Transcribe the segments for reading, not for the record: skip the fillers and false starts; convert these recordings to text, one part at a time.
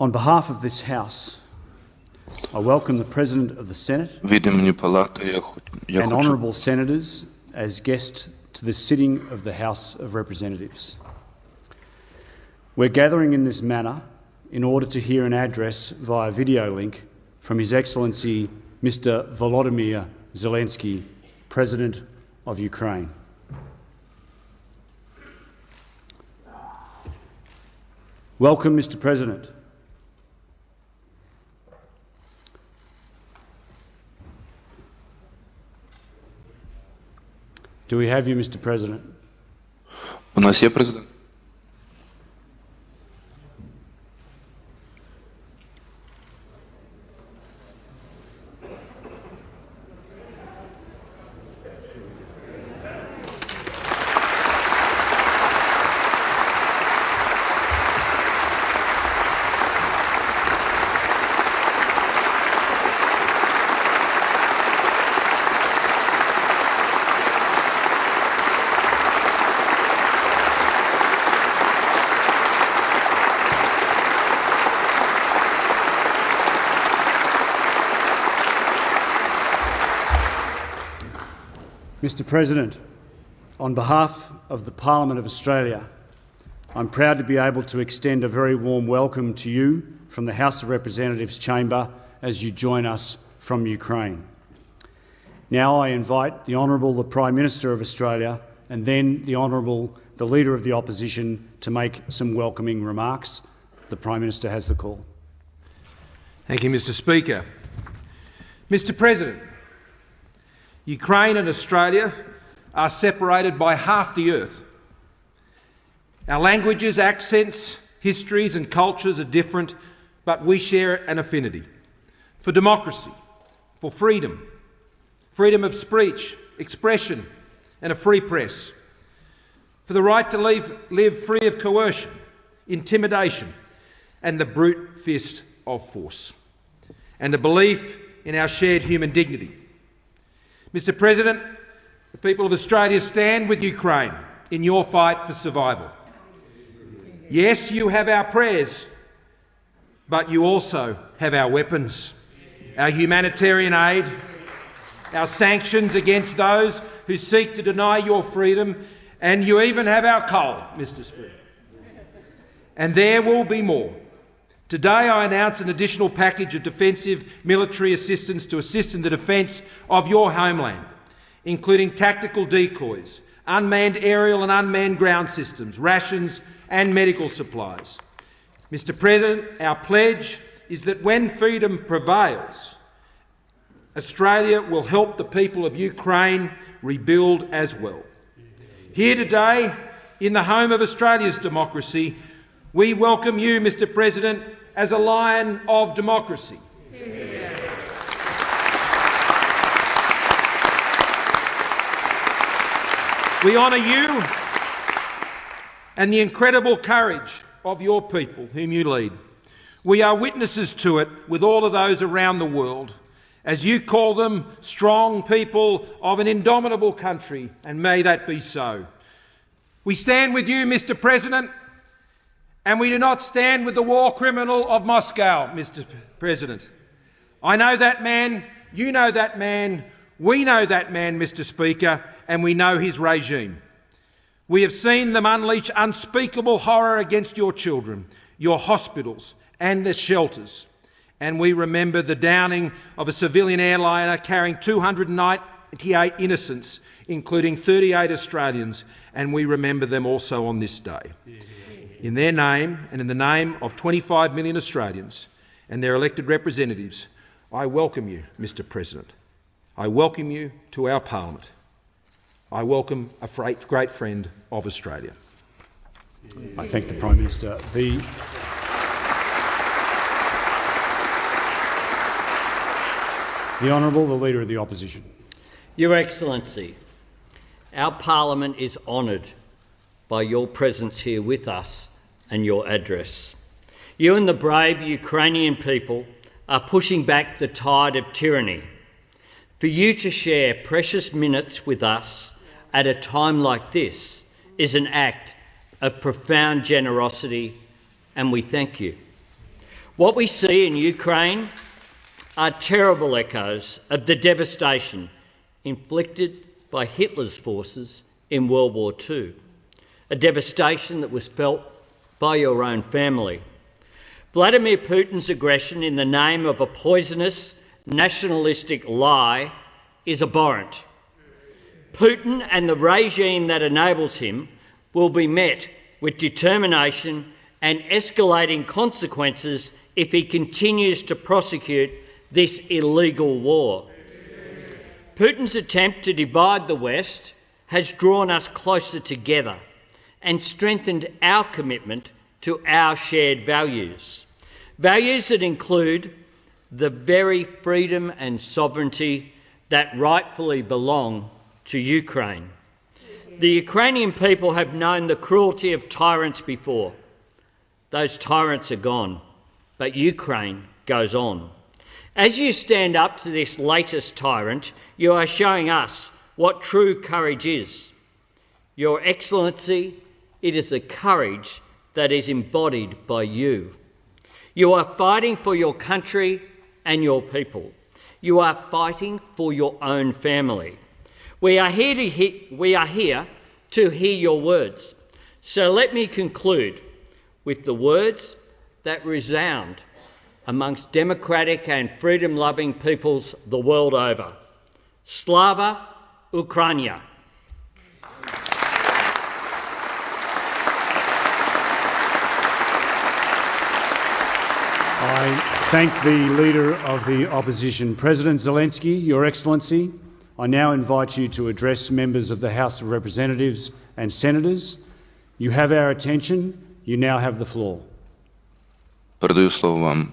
On behalf of this House, I welcome the President of the Senate Від імені Палати я and хочу honourable senators as guests to the sitting of the House of Representatives. We're gathering in this manner in order to hear an address via video link from His Excellency Mr. Volodymyr Zelensky, President of Ukraine. Welcome, Mr. President. Do we have you, Mr. President? У нас є президент. Mr. President, on behalf of the Parliament of Australia, I'm proud to be able to extend a very warm welcome to you from the House of Representatives chamber as you join us from Ukraine. Now I invite the Honourable the Prime Minister of Australia and then the Honourable the Leader of the Opposition to make some welcoming remarks. The Prime Minister has the call. Thank you, Mr. Speaker. Mr. President, Ukraine and Australia are separated by half the earth. Our languages, accents, histories and cultures are different, but we share an affinity for democracy, for freedom, freedom of speech, expression and a free press, for the right to live free of coercion, intimidation and the brute fist of force, and a belief in our shared human dignity. Mr. President, the people of Australia stand with Ukraine in your fight for survival. Yes, you have our prayers, but you also have our weapons, our humanitarian aid, our sanctions against those who seek to deny your freedom, And you even have our coal, Mr. Speaker. And there will be more. Today I announce an additional package of defensive military assistance to assist in the defence of your homeland, including tactical decoys, unmanned aerial and unmanned ground systems, rations and medical supplies. Mr. President, our pledge is that when freedom prevails, Australia will help the people of Ukraine rebuild as well. Here today, in the home of Australia's democracy, we welcome you, Mr. President, as a lion of democracy. We honour you and the incredible courage of your people whom you lead. We are witnesses to it with all of those around the world, as you call them, strong people of an indomitable country, and may that be so. We stand with you, Mr. President, and we do not stand with the war criminal of Moscow, Mr. President. I know that man, you know that man, we know that man, Mr. Speaker, and we know his regime. We have seen them unleash unspeakable horror against your children, your hospitals and the shelters. And we remember the downing of a civilian airliner carrying 298 innocents, including 38 Australians, and we remember them also on this day. In their name and in the name of 25 million Australians and their elected representatives, I welcome you, Mr. President. I welcome you to our Parliament. I welcome a great friend of Australia. I thank the Prime Minister. The Honourable, the Leader of the Opposition. Your Excellency, our Parliament is honoured by your presence here with us and your address. You and the brave Ukrainian people are pushing back the tide of tyranny. For you to share precious minutes with us at a time like this is an act of profound generosity, and we thank you. What we see in Ukraine are terrible echoes of the devastation inflicted by Hitler's forces in World War II, a devastation that was felt by your own family. Vladimir Putin's aggression in the name of a poisonous, nationalistic lie is abhorrent. Putin and the regime that enables him will be met with determination and escalating consequences if he continues to prosecute this illegal war. Putin's attempt to divide the West has drawn us closer together and strengthened our commitment to our shared values. Values that include the very freedom and sovereignty that rightfully belong to Ukraine. The Ukrainian people have known the cruelty of tyrants before. Those tyrants are gone, but Ukraine goes on. As you stand up to this latest tyrant, you are showing us what true courage is. Your Excellency, it is a courage that is embodied by you. You are fighting for your country and your people. You are fighting for your own family. We are here to hear your words. So let me conclude with the words that resound amongst democratic and freedom-loving peoples the world over. Slava Ukraina. I thank the Leader of the Opposition. President Zelensky, Your Excellency, I now invite you to address members of the House of Representatives and Senators. You have our attention. You now have the floor. Передаю слово вам.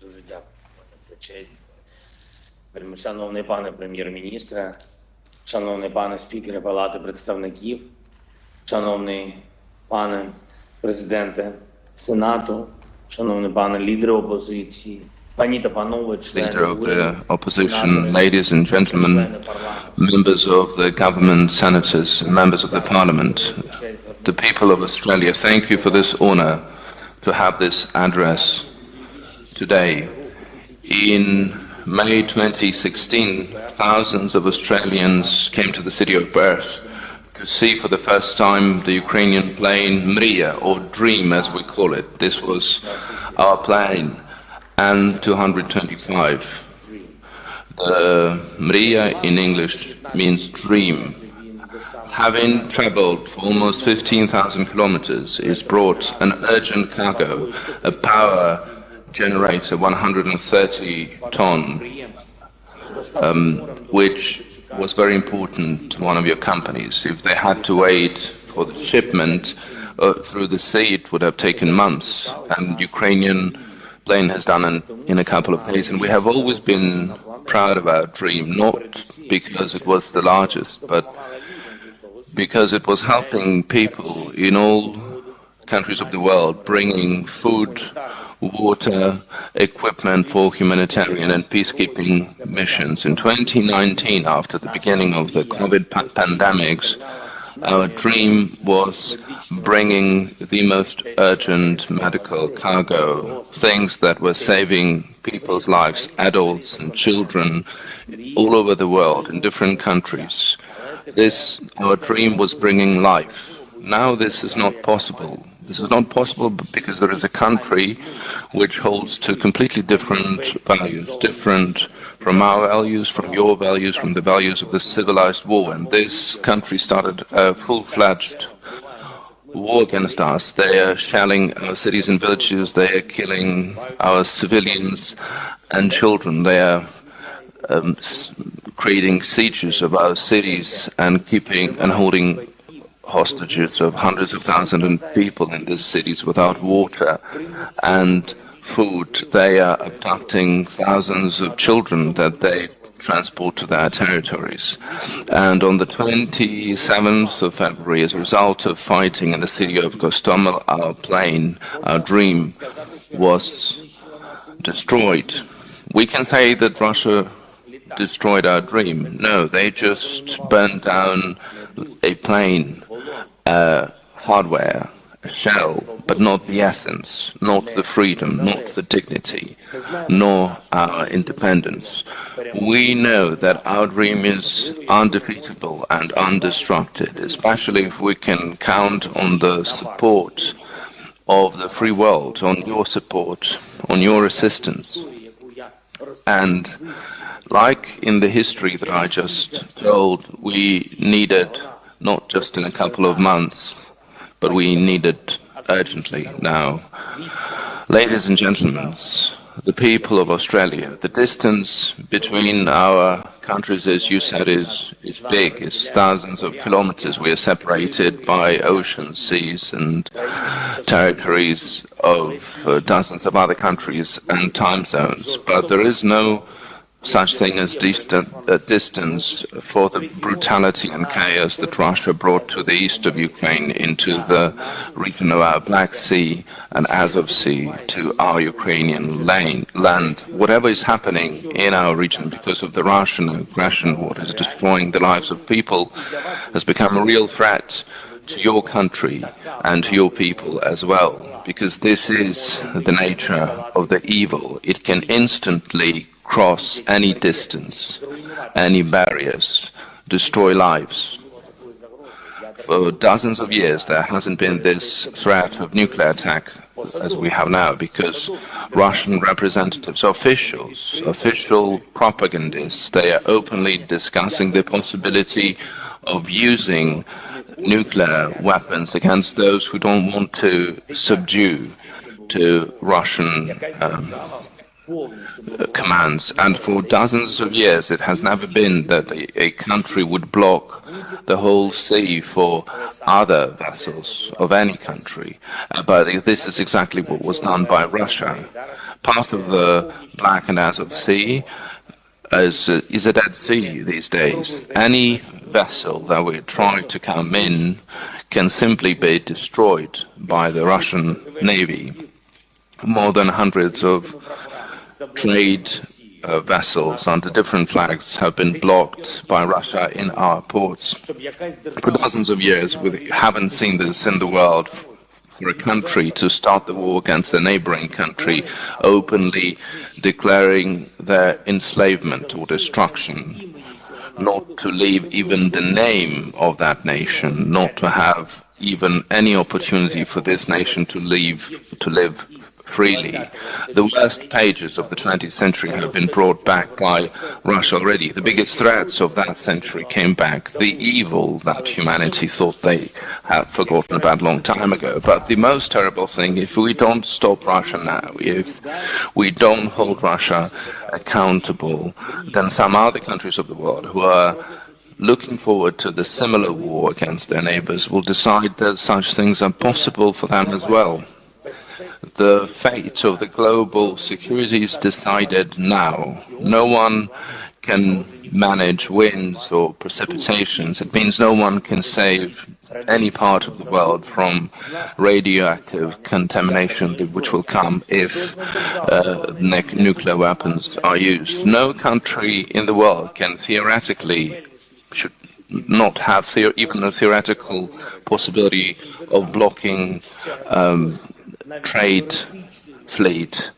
Дуже дякую за честь. Вельмишановний пане прем'єр-міністре, шановний пане спікере Палати представників, шановний пане президенте Сенату, шановний пане лідер опозиції, пані та панове члени Leader of the opposition, ladies and gentlemen, members of the government, senators, members of the parliament, the people of Australia, thank you for this honor to have this address today. In May 2016, thousands of Australians came to the city of Perth to see for the first time the Ukrainian plane Mriya, or Dream as we call it. This was our plane, and 225. The Mriya in English means dream. Having traveled for almost 15,000 kilometers, it brought an urgent cargo, a power generator, 130 ton, which was very important to one of your companies. If they had to wait for the shipment through the sea, it would have taken months, and Ukrainian plane has done it in a couple of days. And we have always been proud of our dream, not because it was the largest, but because it was helping people in all countries of the world, bringing food, water, equipment for humanitarian and peacekeeping missions. In 2019, after the beginning of the COVID pandemics, our dream was bringing the most urgent medical cargo, things that were saving people's lives, adults and children, all over the world, in different countries. Our dream was bringing life. Now this is not possible. This is not possible because there is a country which holds to completely different values, different from our values, from your values, from the values of the civilized war. And this country started a full-fledged war against us. They are shelling our cities and villages. They are killing our civilians and children. They are creating sieges of our cities and keeping and holding hostages of hundreds of thousands of people in these cities without water and food. They are abducting thousands of children that they transport to their territories. And on the 27th of February, as a result of fighting in the city of Gostomel, our plane, our dream, was destroyed. We can say that Russia destroyed our dream. No, they just burned down a plane, hardware, a shell, but not the essence, not the freedom, not the dignity, nor our independence. We know that our dream is undefeatable and undestructed, especially if we can count on the support of the free world, on your support, on your assistance. And like in the history that I just told, we needed not just in a couple of months, but we need it urgently now. Ladies and gentlemen, the people of Australia, the distance between our countries, as you said, is big. It's thousands of kilometers. We are separated by oceans, seas, and territories of dozens of other countries and time zones. But there is no such thing as distance for the brutality and chaos that Russia brought to the east of Ukraine, into the region of our Black Sea and Azov Sea, to our Ukrainian land. Whatever is happening in our region because of the Russian aggression, what is destroying the lives of people, has become a real threat to your country and to your people as well, because this is the nature of the evil. It can instantly cross any distance, any barriers, destroy lives. For dozens of years there hasn't been this threat of nuclear attack as we have now, because Russian representatives, official propagandists, they are openly discussing the possibility of using nuclear weapons against those who don't want to subdue to Russian commands. And for dozens of years it has never been that a country would block the whole sea for other vessels of any country. But this is exactly what was done by Russia. Part of the Black and Azov Sea is a Dead Sea these days. Any vessel that we try to come in can simply be destroyed by the Russian Navy. More than hundreds of trade vessels under different flags have been blocked by Russia in our ports. For dozens of years, we haven't seen this in the world for a country to start the war against a neighboring country, openly declaring their enslavement or destruction, not to leave even the name of that nation, not to have even any opportunity for this nation to live freely. The worst pages of the 20th century have been brought back by Russia already. The biggest threats of that century came back. The evil that humanity thought they had forgotten about a long time ago. But the most terrible thing, if we don't stop Russia now, if we don't hold Russia accountable, then some other countries of the world who are looking forward to the similar war against their neighbors will decide that such things are possible for them as well. The fate of the global security is decided now. No one can manage winds or precipitations. It means no one can save any part of the world from radioactive contamination, which will come if nuclear weapons are used. No country in the world can theoretically, should not have even a theoretical possibility of blocking trade fleet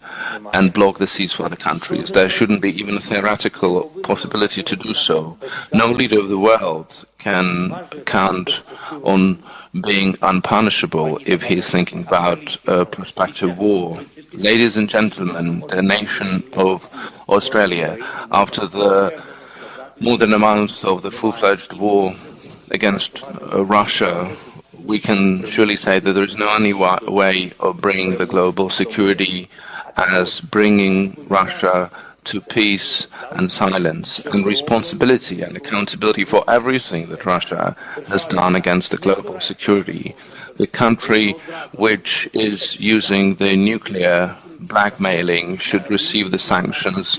and block the seas for other countries. There shouldn't be even a theoretical possibility to do so. No leader of the world can count on being unpunishable if he's thinking about a prospective war. Ladies and gentlemen, the nation of Australia, after the more than a month of the full-fledged war against Russia, we can surely say that there is no only way of bringing the global security as bringing Russia to peace and silence and responsibility and accountability for everything that Russia has done against the global security. The country which is using the nuclear blackmailing should receive the sanctions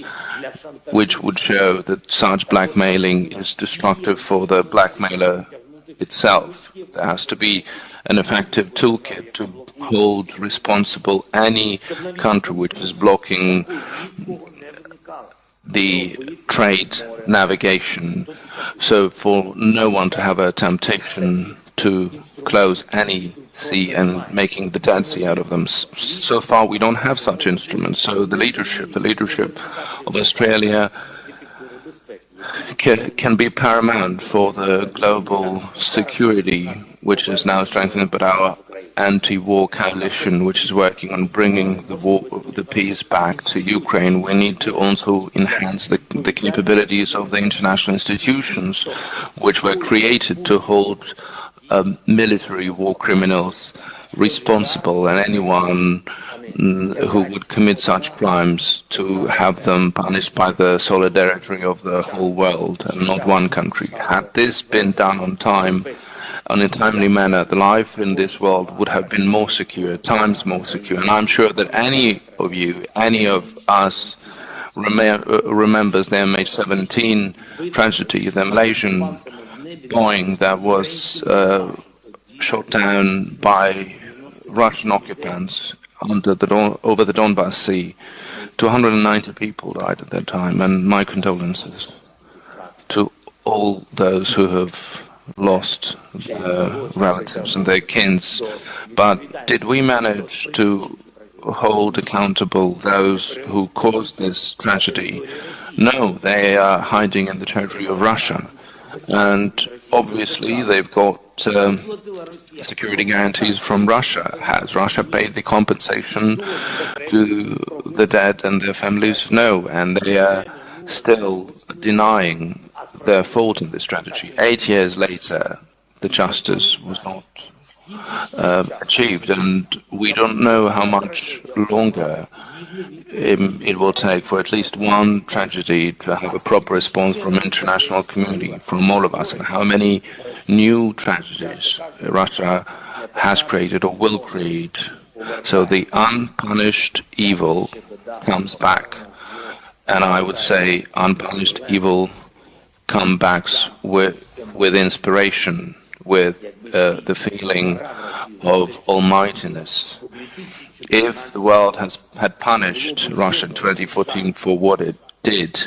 which would show that such blackmailing is destructive for the blackmailer itself. There has to be an effective toolkit to hold responsible any country which is blocking the trade navigation, so for no one to have a temptation to close any sea and making the Dead Sea out of them. So far we don't have such instruments, so the leadership of Australia can be paramount for the global security, which is now strengthened by our anti-war coalition, which is working on bringing the peace back to Ukraine. We need to also enhance the capabilities of the international institutions, which were created to hold military war criminals responsible, and anyone who would commit such crimes to have them punished by the solidarity of the whole world and not one country. Had this been done on time, in a timely manner, the life in this world would have been more secure, times more secure. And I'm sure that any of you, any of us remembers the MH17 tragedy, the Malaysian Boeing that was shot down by Russian occupants over the Donbass Sea. 290 people died at that time, and my condolences to all those who have lost their relatives and their kins. But did we manage to hold accountable those who caused this tragedy? No, they are hiding in the territory of Russia. And obviously they've got security guarantees from Russia. Has Russia paid the compensation to the dead and their families? No, and they are still denying their fault in this tragedy. 8 years later, the justice was not achieved, and we don't know how much longer it will take for at least one tragedy to have a proper response from international community, from all of us, and how many new tragedies Russia has created or will create. So the unpunished evil comes back, and I would say unpunished evil comes back with inspiration, with the feeling of almightiness. If the world had punished Russia in 2014 for what it did,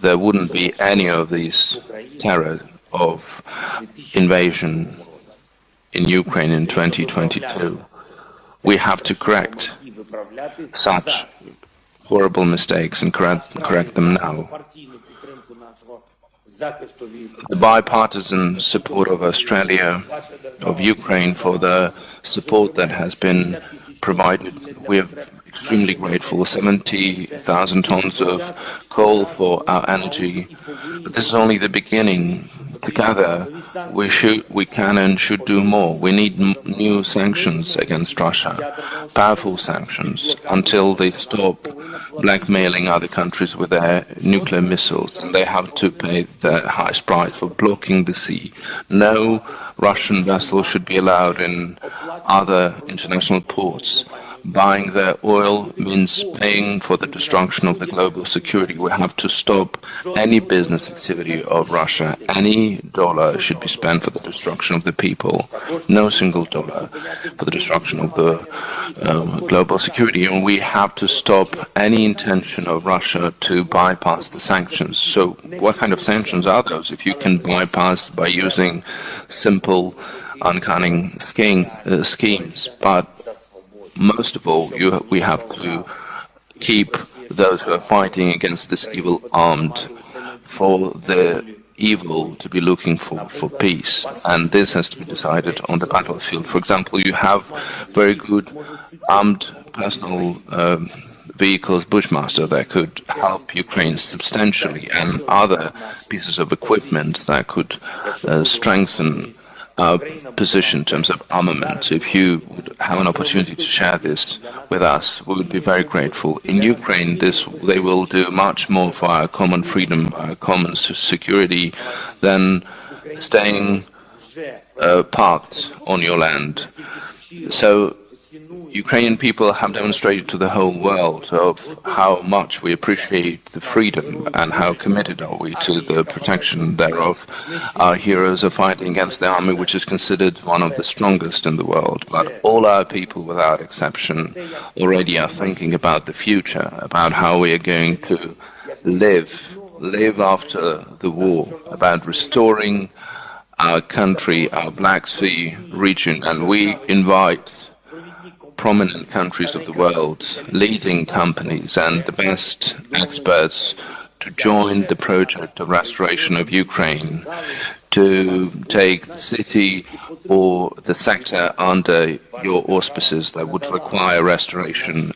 there wouldn't be any of these terror of invasion in Ukraine in 2022. we have to correct such horrible mistakes and correct them now. The bipartisan support of Australia, of Ukraine, for the support that has been provided, we are extremely grateful. 70,000 tons of coal for our energy. But this is only the beginning. Together, we can and should do more. We need new sanctions against Russia, powerful sanctions, until they stop blackmailing other countries with their nuclear missiles, and they have to pay the highest price for blocking the sea. No Russian vessel should be allowed in other international ports. Buying their oil means paying for the destruction of the global security. We have to stop any business activity of Russia. Any dollar should be spent for the destruction of the people. No single dollar for the destruction of the global security. And we have to stop any intention of Russia to bypass the sanctions. So what kind of sanctions are those? If you can bypass by using simple, uncanny schemes, but most of all, we have to keep those who are fighting against this evil armed, for the evil to be looking for peace. And this has to be decided on the battlefield. For example, you have very good armed personal vehicles, Bushmaster, that could help Ukraine substantially, and other pieces of equipment that could strengthen our position in terms of armament. If you would have an opportunity to share this with us, we would be very grateful. In Ukraine, they will do much more for our common freedom, our common security, than staying parked on your land. So Ukrainian people have demonstrated to the whole world of how much we appreciate the freedom and how committed are we to the protection thereof. Our heroes are fighting against the army, which is considered one of the strongest in the world. But all our people, without exception, already are thinking about the future, about how we are going to live after the war, about restoring our country, our Black Sea region. And we invite prominent countries of the world, leading companies and the best experts to join the project of restoration of Ukraine, to take the city or the sector under your auspices that would require restoration.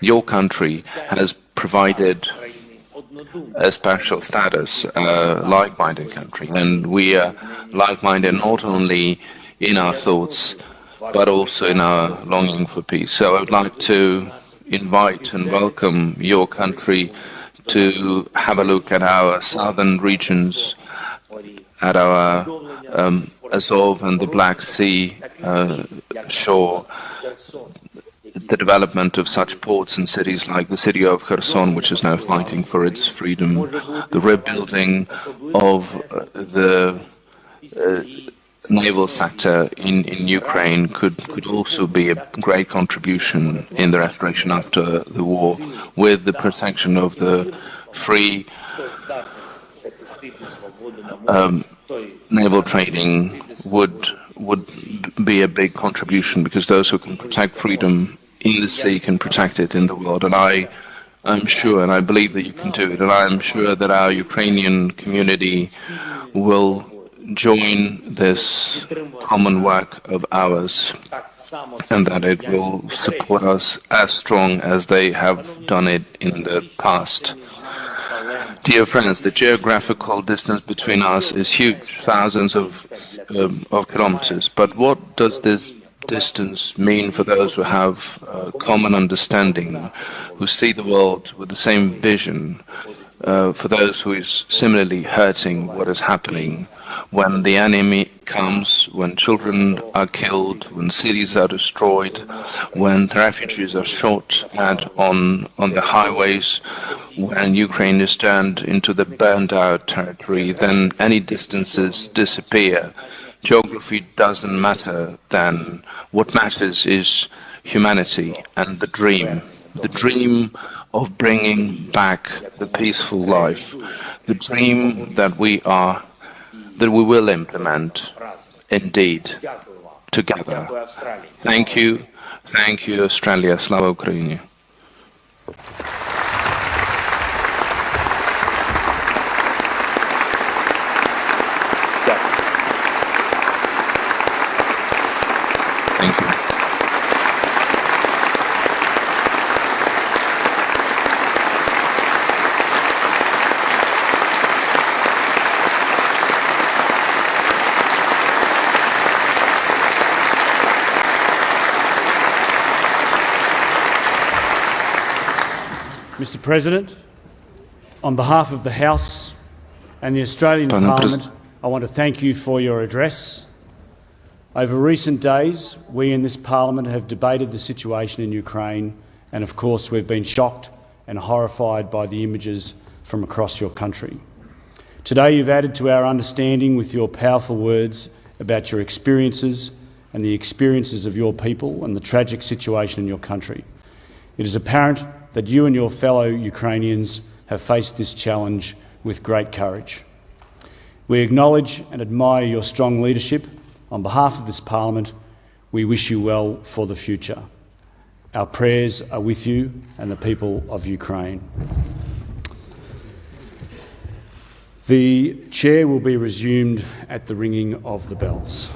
Your country has provided a special status, a like-minded country, and we are like-minded not only in our thoughts, but also in our longing for peace. So I would like to invite and welcome your country to have a look at our southern regions, at our Azov and the Black Sea shore, the development of such ports and cities like the city of Kherson, which is now fighting for its freedom, the rebuilding of the naval sector in Ukraine could also be a great contribution in the restoration after the war, with the protection of the free naval trading would be a big contribution, because those who can protect freedom in the sea can protect it in the world. And I'm sure, and I believe that you can do it, and I'm sure that our Ukrainian community will join this common work of ours, and that it will support us as strong as they have done it in the past. Dear friends, the geographical distance between us is huge, thousands of kilometers. But what does this distance mean for those who have common understanding, who see the world with the same vision, for those who is similarly hurting what is happening when the enemy comes, when children are killed, when cities are destroyed, when refugees are shot at on the highways, when Ukraine is turned into the burned-out territory, then any distances disappear. Geography doesn't matter then. What matters is humanity and the dream of bringing back the peaceful life, the dream that we will implement, indeed. together. Thank you. Thank you, Australia. Slava Ukraini. Thank you. Mr. President, on behalf of the House and the Australian Parliament, I want to thank you for your address. Over recent days, we in this Parliament have debated the situation in Ukraine, and of course we've been shocked and horrified by the images from across your country. Today you've added to our understanding with your powerful words about your experiences and the experiences of your people and the tragic situation in your country. It is apparent that you and your fellow Ukrainians have faced this challenge with great courage. We acknowledge and admire your strong leadership. On behalf of this Parliament, we wish you well for the future. Our prayers are with you and the people of Ukraine. The chair will be resumed at the ringing of the bells.